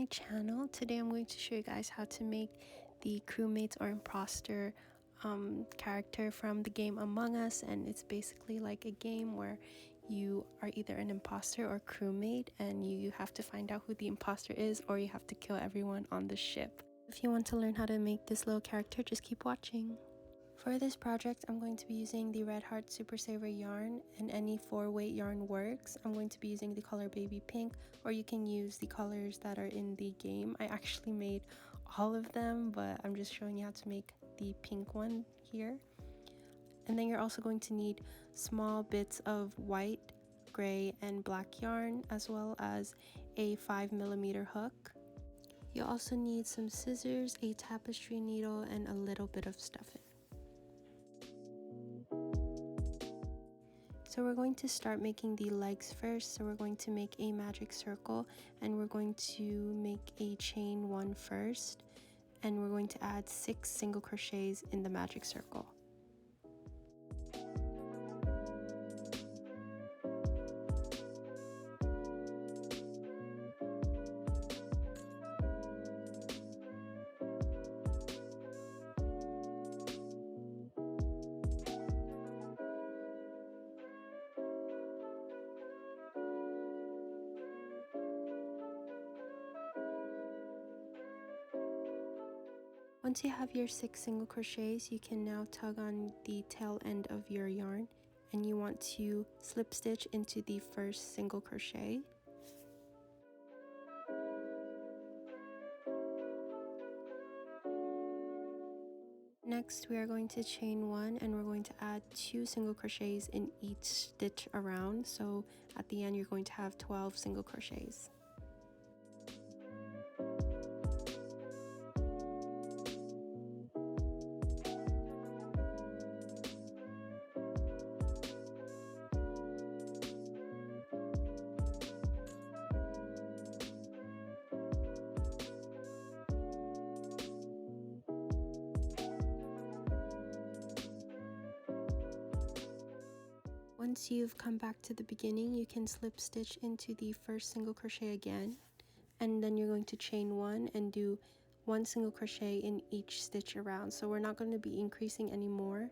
channel. Today I'm going to show you guys how to make the crewmates or imposter character from the game Among Us, and it's basically like a game where you are either an imposter or crewmate and you have to find out who the imposter is, or you have to kill everyone on the ship. If you want to learn how to make this little character, just keep watching. For this project, I'm going to be using the Red Heart Super Saver yarn, and any 4-weight yarn works. I'm going to be using the color Baby Pink, or you can use the colors that are in the game. I actually made all of them, but I'm just showing you how to make the pink one here. And then you're also going to need small bits of white, gray, and black yarn, as well as a 5mm hook. You'll also need some scissors, a tapestry needle, and a little bit of stuffing. So we're going to start making the legs first. So we're going to make a magic circle, and we're going to make a chain 1 first, and we're going to add 6 single crochets in the magic circle. Once you have your 6 single crochets, you can now tug on the tail end of your yarn, and you want to slip stitch into the first single crochet. Next, we are going to chain 1, and we're going to add 2 single crochets in each stitch around. So at the end, you're going to have 12 single crochets. Once you've come back to the beginning, you can slip stitch into the first single crochet again, and then you're going to chain 1 and do 1 single crochet in each stitch around. So we're not going to be increasing anymore.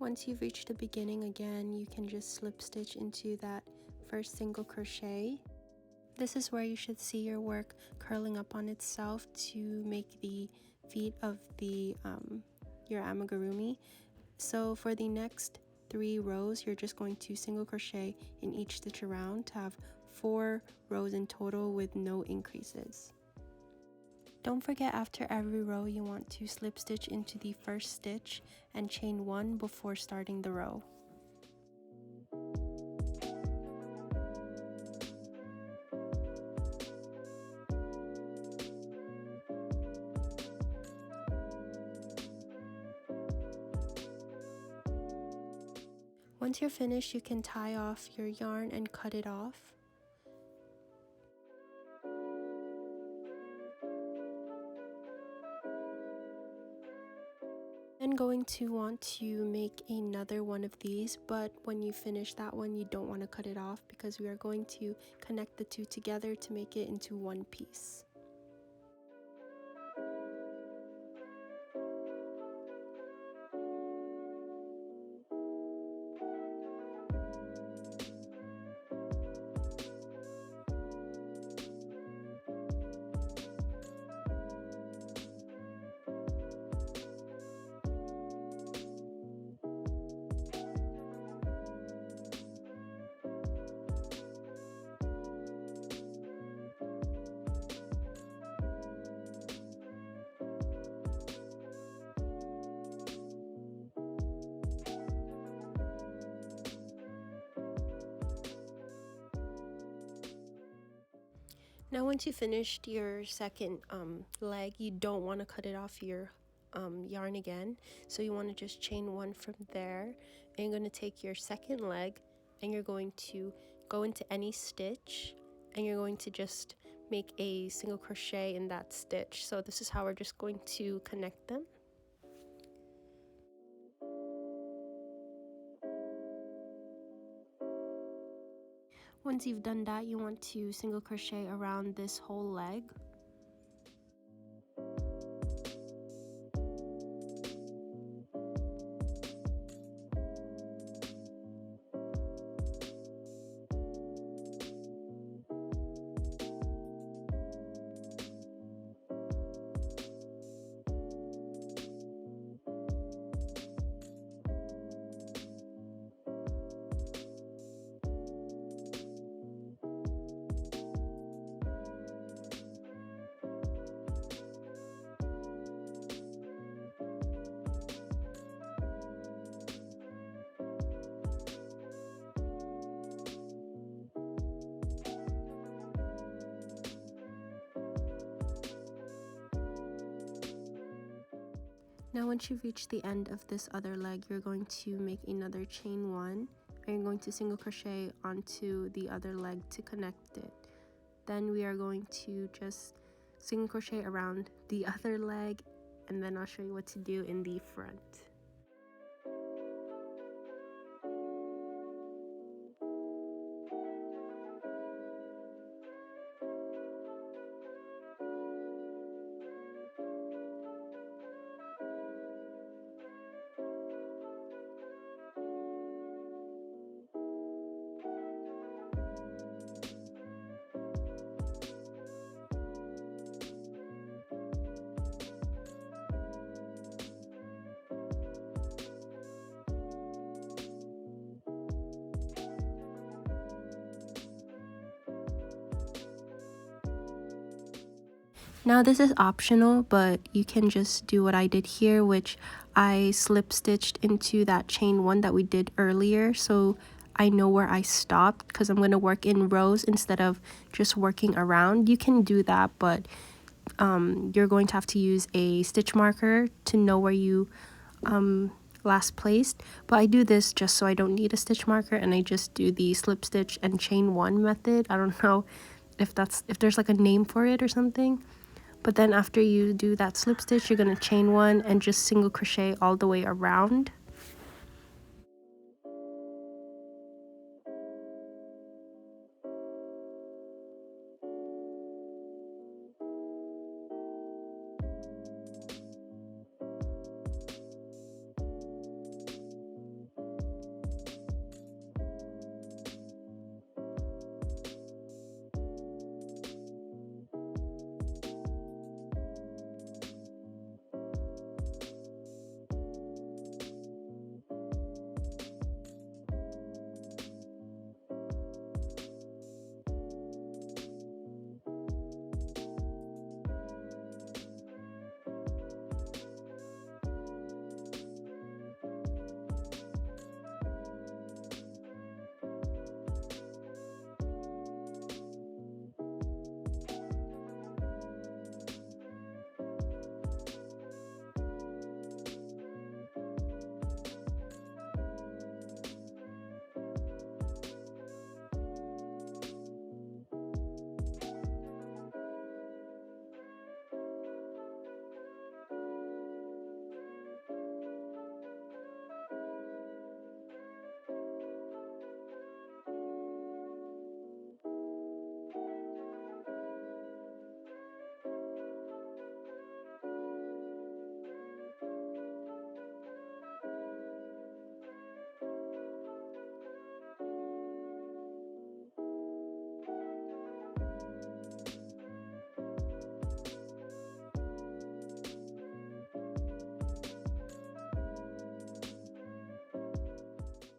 Once you've reached the beginning again, you can just slip stitch into that first single crochet. This is where you should see your work curling up on itself to make the feet of the your amigurumi. So for the next 3 rows, you're just going to single crochet in each stitch around to have 4 rows in total with no increases. Don't forget, after every row you want to slip stitch into the first stitch and chain 1 before starting the row. Once you're finished, you can tie off your yarn and cut it off. Then going to want to make another one of these, but when you finish that one, you don't want to cut it off because we are going to connect the two together to make it into one piece. Now once you finished your second leg, you don't want to cut it off your yarn again, so you want to just chain one from there, and you're going to take your second leg and you're going to go into any stitch and you're going to just make a single crochet in that stitch. So this is how we're just going to connect them. Once you've done that, you want to single crochet around this whole leg. Now once you reach the end of this other leg, you're going to make another chain one, and you're going to single crochet onto the other leg to connect it. Then we are going to just single crochet around the other leg, and then I'll show you what to do in the front. Now this is optional, but you can just do what I did here, which I slip stitched into that chain one that we did earlier, so I know where I stopped, because I'm going to work in rows instead of just working around. You can do that, but you're going to have to use a stitch marker to know where you last placed. But I do this just so I don't need a stitch marker, and I just do the slip stitch and chain one method. I don't know if there's like a name for it or something. But then after you do that slip stitch, you're going to chain one and just single crochet all the way around.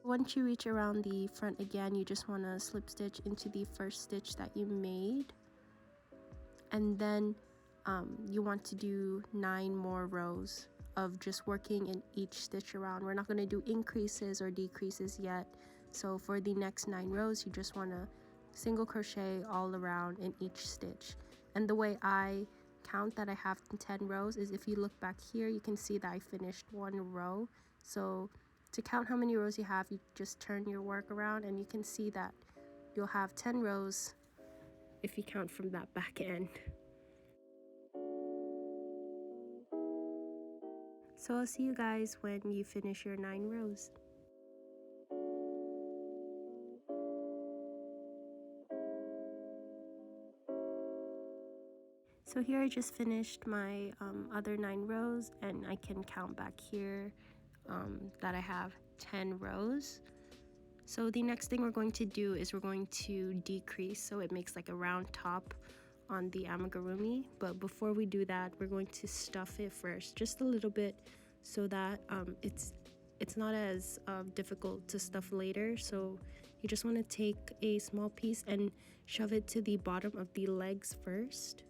Once you reach around the front again, you just want to slip stitch into the first stitch that you made, and then you want to do 9 more rows of just working in each stitch around. We're not going to do increases or decreases yet, so for the next 9 rows you just want to single crochet all around in each stitch. And the way I count that I have 10 rows is if you look back here, you can see that I finished 1 row. So to count how many rows you have, you just turn your work around and you can see that you'll have 10 rows if you count from that back end. So I'll see you guys when you finish your 9 rows. So here I just finished my other 9 rows, and I can count back here that I have 10 rows. So the next thing we're going to do is we're going to decrease so it makes like a round top on the amigurumi. But before we do that, we're going to stuff it first, just a little bit, so that it's not as difficult to stuff later. So you just want to take a small piece and shove it to the bottom of the legs first.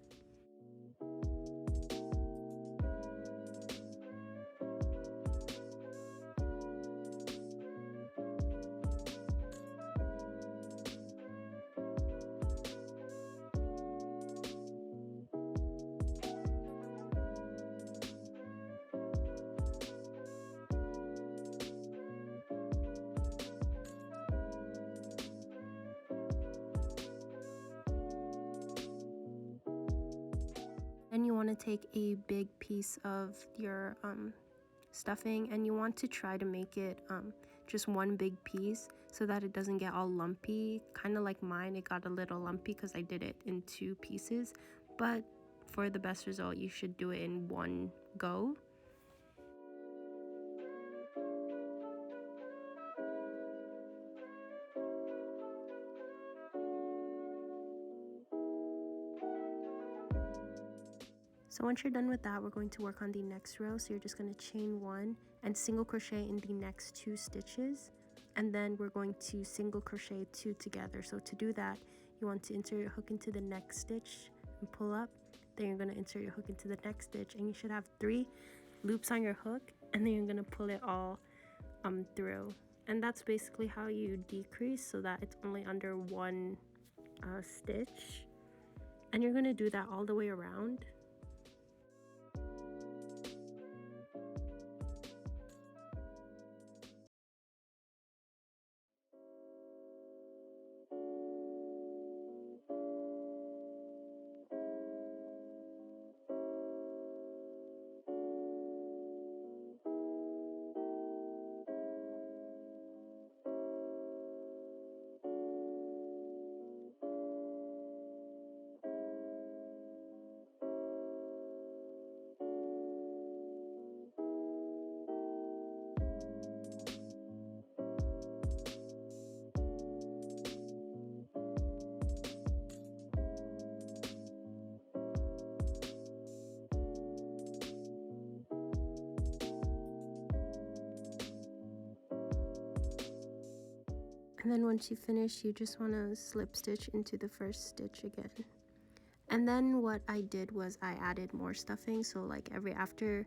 And you want to take a big piece of your stuffing, and you want to try to make it just one big piece so that it doesn't get all lumpy. Kind of like mine, it got a little lumpy because I did it in 2 pieces, but for the best result you should do it in one go. So once you're done with that, we're going to work on the next row. So you're just going to chain 1 and single crochet in the next 2 stitches, and then we're going to single crochet 2 together. So to do that, you want to insert your hook into the next stitch and pull up. Then you're going to insert your hook into the next stitch, and you should have 3 loops on your hook, and then you're going to pull it all through. And that's basically how you decrease so that it's only under 1 stitch. And you're going to do that all the way around. And then once you finish, you just want to slip stitch into the first stitch again. And then what I did was I added more stuffing. So like after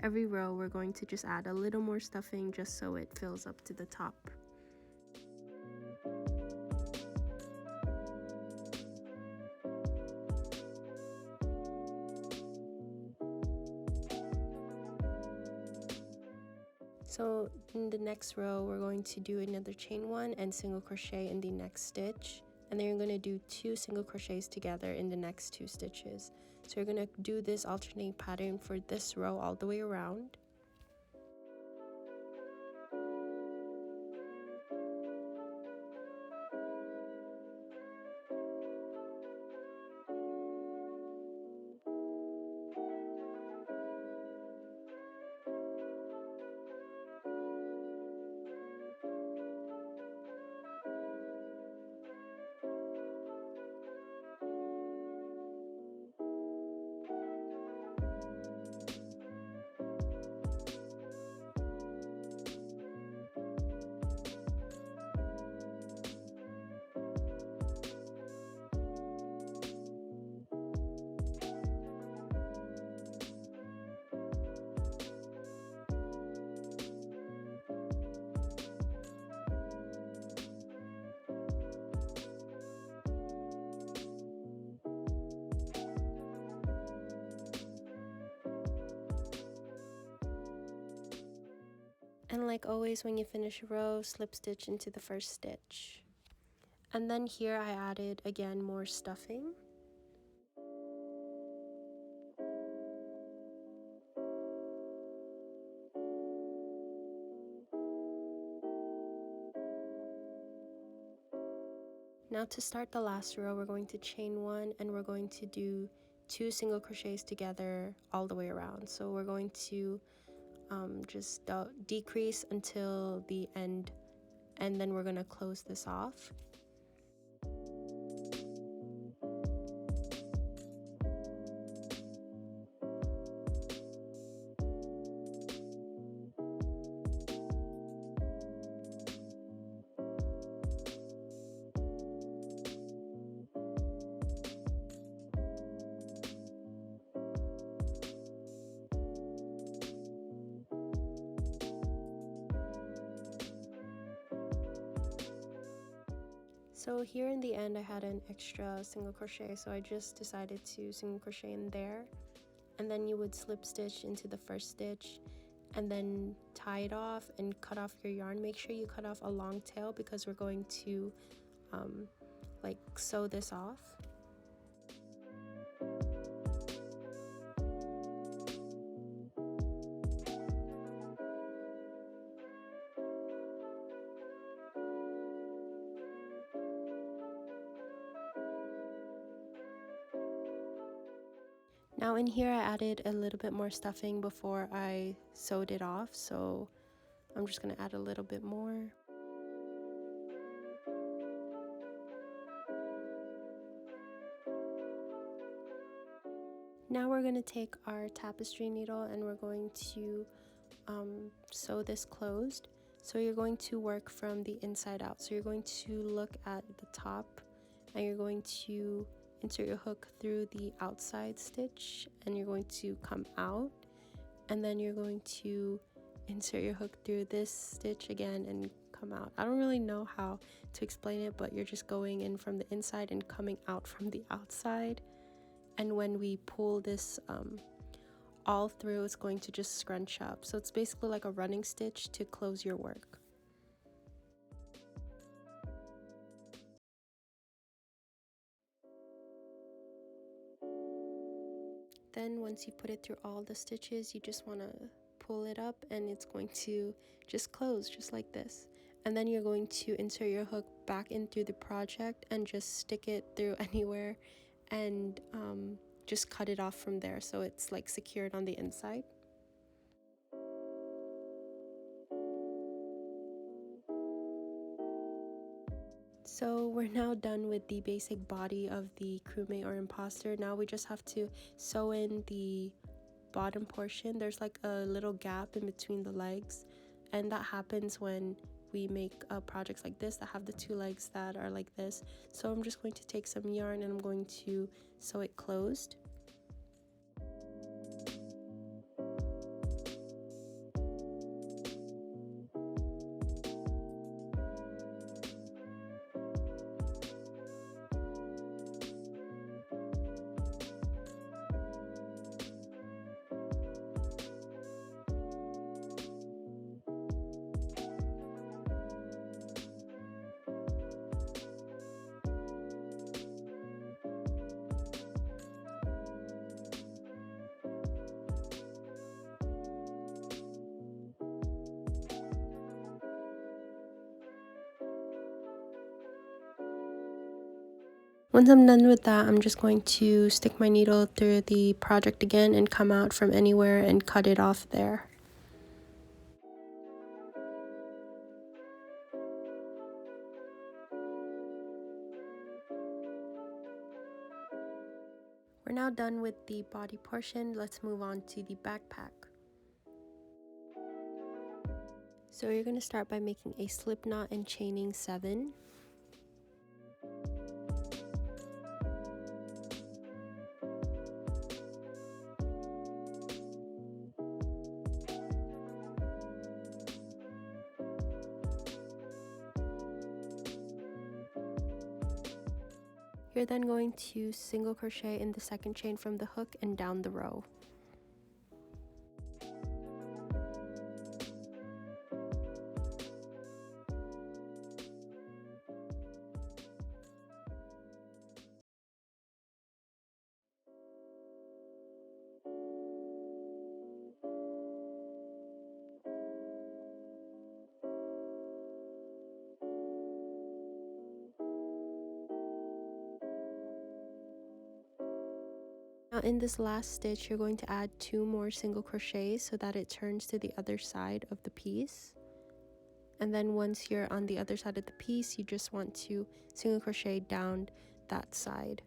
every row, we're going to just add a little more stuffing just so it fills up to the top. So in the next row, we're going to do another chain 1 and single crochet in the next stitch, and then you're going to do 2 single crochets together in the next 2 stitches. So you're going to do this alternate pattern for this row all the way around. And like always, when you finish a row, slip stitch into the first stitch. And then here I added again more stuffing. Now to start the last row, we're going to chain 1 and we're going to do 2 single crochets together all the way around. So we're going to just decrease until the end, and then we're going to close this off. So here in the end I had an extra single crochet, so I just decided to single crochet in there, and then you would slip stitch into the first stitch and then tie it off and cut off your yarn. Make sure you cut off a long tail because we're going to like sew this off. Now in here I added a little bit more stuffing before I sewed it off, so I'm just going to add a little bit more. Now we're going to take our tapestry needle and we're going to sew this closed. So you're going to work from the inside out. So you're going to look at the top and you're going to insert your hook through the outside stitch and you're going to come out, and then you're going to insert your hook through this stitch again and come out. I don't really know how to explain it, but you're just going in from the inside and coming out from the outside, and when we pull this all through, it's going to just scrunch up. So it's basically like a running stitch to close your work. Then once you put it through all the stitches, you just want to pull it up and it's going to just close just like this. And then you're going to insert your hook back in through the project and just stick it through anywhere and just cut it off from there so it's like secured on the inside. So we're now done with the basic body of the crewmate or imposter. Now we just have to sew in the bottom portion. There's like a little gap in between the legs, and that happens when we make projects like this that have the 2 legs that are like this. So I'm just going to take some yarn and I'm going to sew it closed. Once I'm done with that, I'm just going to stick my needle through the project again and come out from anywhere and cut it off there. We're now done with the body portion. Let's move on to the backpack. So you're going to start by making a slip knot and chaining 7. You're then going to single crochet in the second chain from the hook and down the row. Now in this last stitch, you're going to add 2 more single crochets so that it turns to the other side of the piece. And then once you're on the other side of the piece, you just want to single crochet down that side.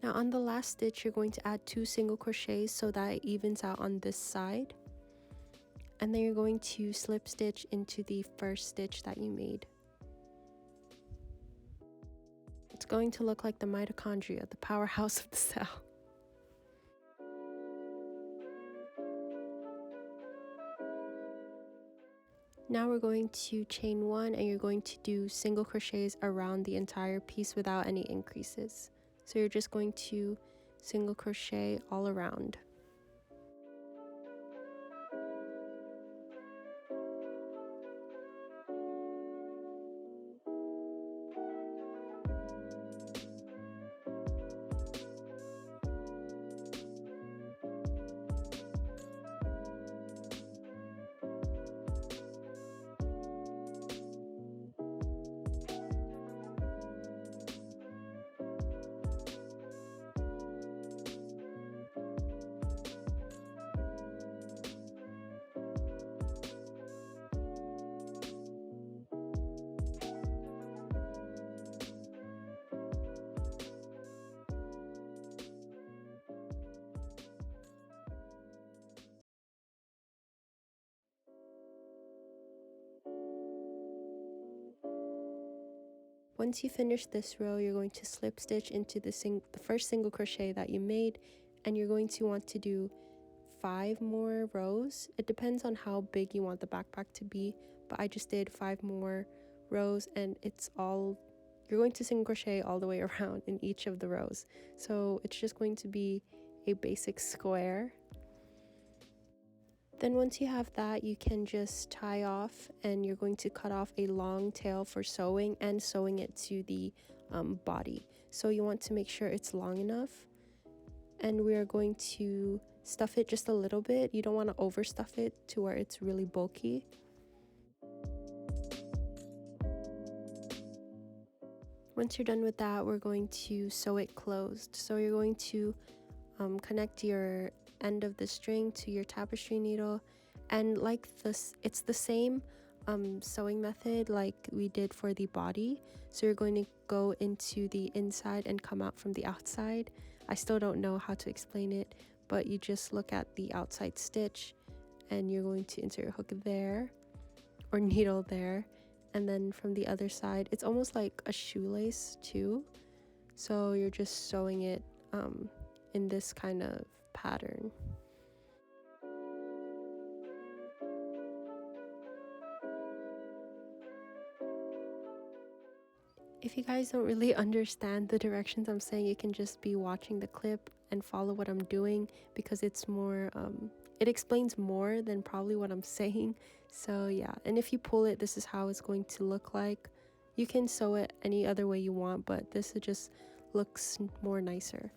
Now on the last stitch, you're going to add 2 single crochets so that it evens out on this side. And then you're going to slip stitch into the first stitch that you made. It's going to look like the mitochondria, the powerhouse of the cell. Now we're going to chain 1 and you're going to do single crochets around the entire piece without any increases. So you're just going to single crochet all around. Once you finish this row, you're going to slip stitch into the first single crochet that you made, and you're going to want to do 5 more rows. It depends on how big you want the backpack to be, but I just did 5 more rows, and you're going to single crochet all the way around in each of the rows. So it's just going to be a basic square. Then once you have that, you can just tie off, and you're going to cut off a long tail for sewing and sewing it to the body. So you want to make sure it's long enough, and we are going to stuff it just a little bit. You don't want to overstuff it to where it's really bulky. Once you're done with that, we're going to sew it closed. So you're going to connect your end of the string to your tapestry needle, and like this, it's the same sewing method like we did for the body. So you're going to go into the inside and come out from the outside. I still don't know how to explain it, but you just look at the outside stitch and you're going to insert your hook there or needle there, and then from the other side it's almost like a shoelace too, so you're just sewing it in this kind of pattern. If you guys don't really understand the directions I'm saying, you can just be watching the clip and follow what I'm doing, because it's more it explains more than probably what I'm saying. So yeah, and if you pull it, this is how it's going to look like. You can sew it any other way you want, but this just looks more nicer.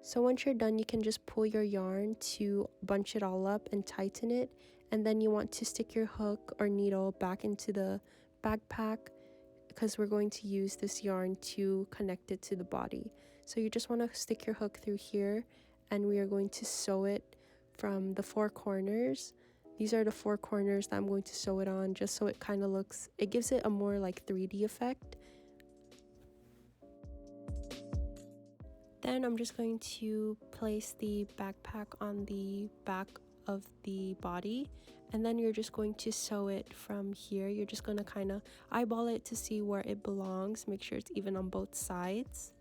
So once you're done, you can just pull your yarn to bunch it all up and tighten it, and then you want to stick your hook or needle back into the backpack because we're going to use this yarn to connect it to the body. So you just want to stick your hook through here, and we are going to sew it from the 4 corners. These are the 4 corners that I'm going to sew it on, just so it kind of looks, it gives it a more like 3D effect. Then I'm just going to place the backpack on the back of the body, and then you're just going to sew it from here. You're just going to kind of eyeball it to see where it belongs, make sure it's even on both sides.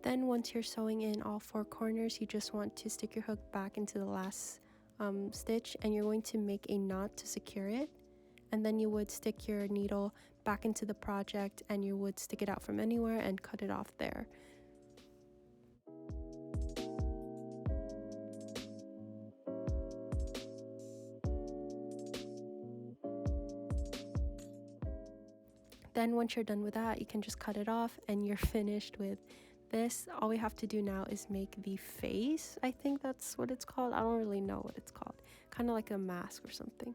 Then once you're sewing in all 4 corners, you just want to stick your hook back into the last stitch, and you're going to make a knot to secure it. And then you would stick your needle back into the project, and you would stick it out from anywhere and cut it off there. Then once you're done with that, you can just cut it off and you're finished with this. All we have to do now is make the face. I think that's what it's called. I don't really know what it's called. Kind of like a mask or something.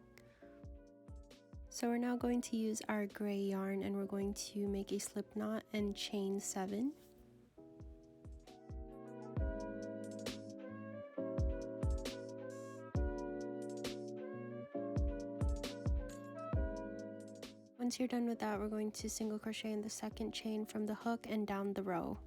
So we're now going to use our gray yarn, and we're going to make a slip knot and chain 7. Once you're done with that, we're going to single crochet in the second chain from the hook and down the row.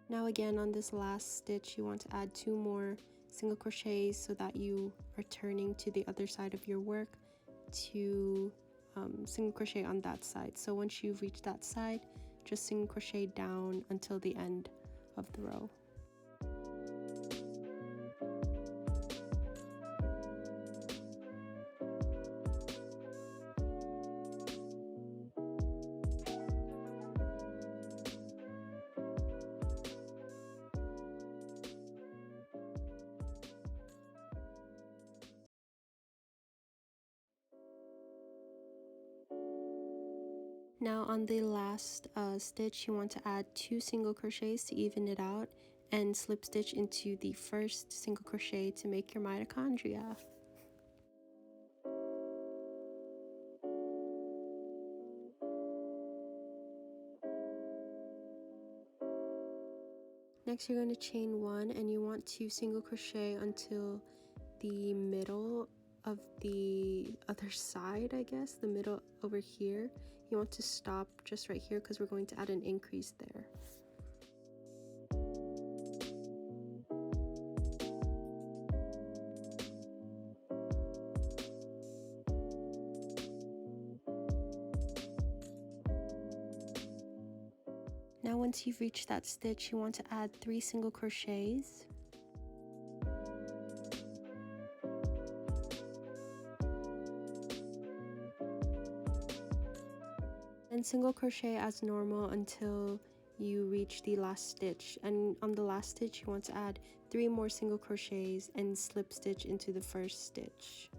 Now again, on this last stitch, you want to add 2 more single crochets so that you are turning to the other side of your work to single crochet on that side. So once you've reached that side, just single crochet down until the end of the row. Now on the last stitch, you want to add 2 single crochets to even it out and slip stitch into the first single crochet to make your mitochondria. Next, you're going to chain 1 and you want to single crochet until the middle of the other side, I guess, the middle over here. You want to stop just right here because we're going to add an increase there. Now once you've reached that stitch, you want to add 3 single crochets. And single crochet as normal until you reach the last stitch, and on the last stitch you want to add 3 more single crochets and slip stitch into the first stitch.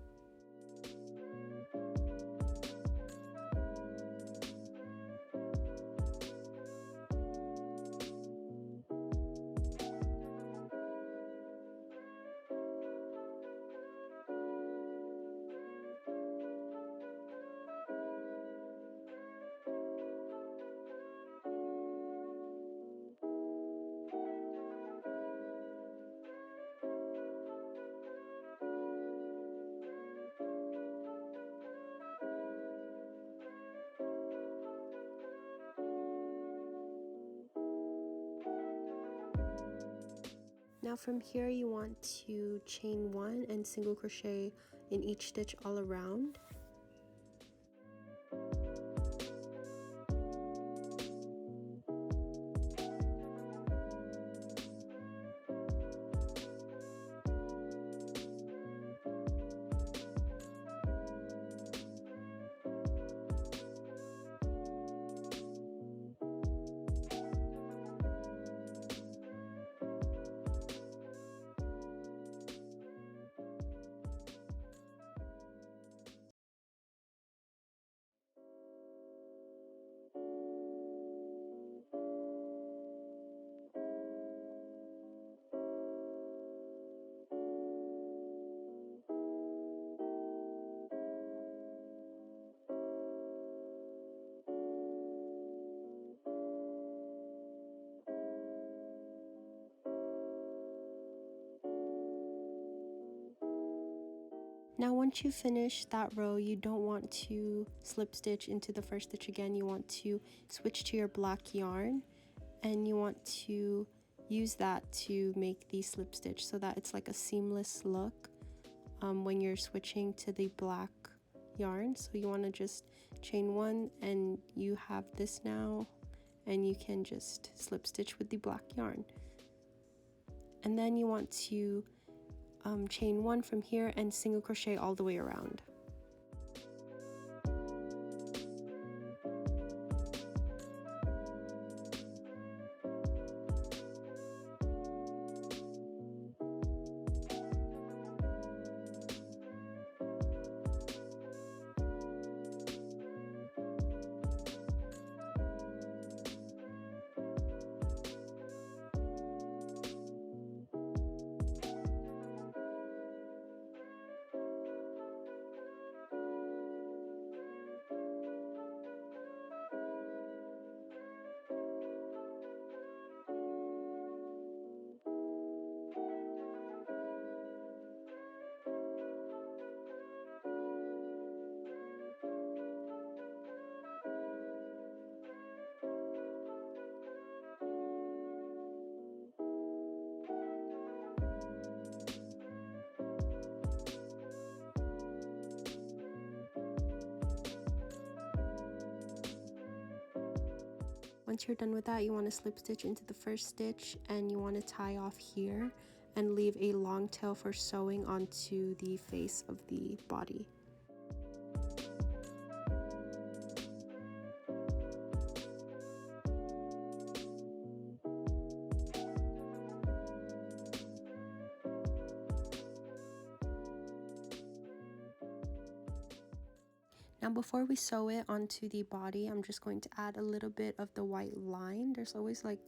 Now from here you want to chain 1 and single crochet in each stitch all around. Now once you finish that row, you don't want to slip stitch into the first stitch again. You want to switch to your black yarn and you want to use that to make the slip stitch so that it's like a seamless look when you're switching to the black yarn. So you want to just chain 1 and you have this now, and you can just slip stitch with the black yarn. And then you want to chain 1 from here and single crochet all the way around. Once you're done with that, you want to slip stitch into the first stitch and you want to tie off here and leave a long tail for sewing onto the face of the body. Now before we sew it onto the body, I'm just going to add a little bit of the white line. There's always like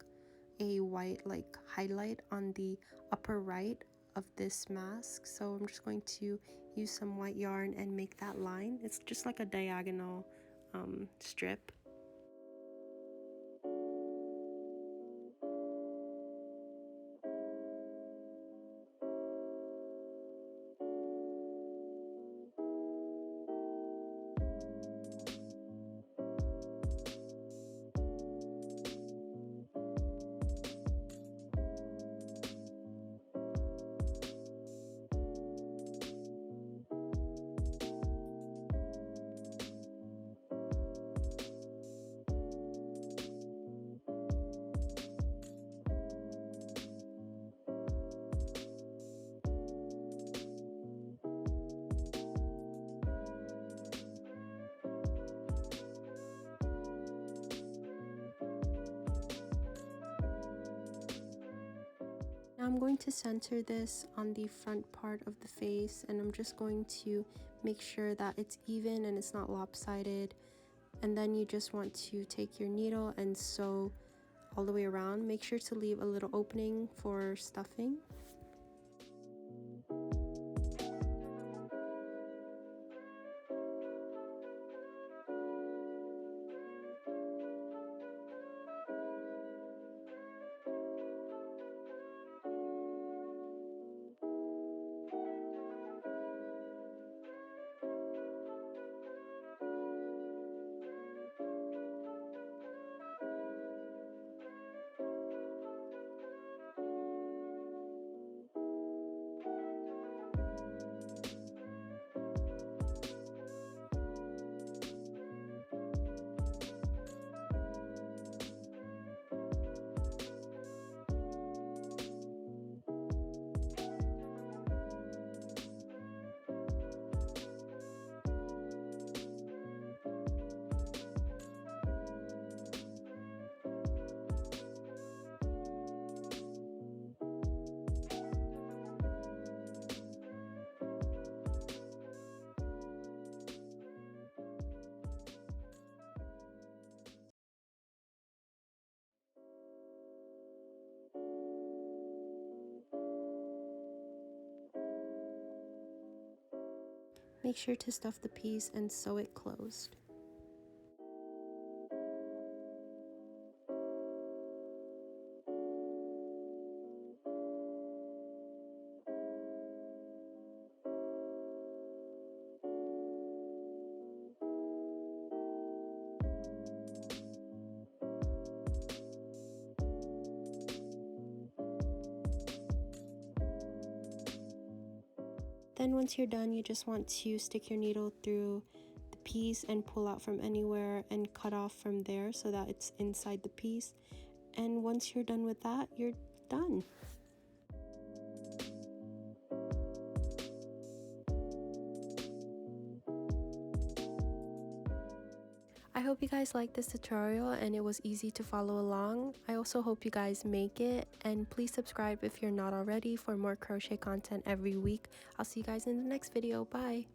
a white like highlight on the upper right of this mask, so I'm just going to use some white yarn and make that line. It's just like a diagonal strip. Now I'm going to center this on the front part of the face, and I'm just going to make sure that it's even and it's not lopsided. And then you just want to take your needle and sew all the way around. Make sure to leave a little opening for stuffing. Make sure to stuff the piece and sew it closed. Then once you're done, you just want to stick your needle through the piece and pull out from anywhere and cut off from there so that it's inside the piece. And once you're done with that, you're done. I hope you guys liked this tutorial and it was easy to follow along. I also hope you guys make it, and please subscribe if you're not already for more crochet content every week. I'll see you guys in the next video. Bye!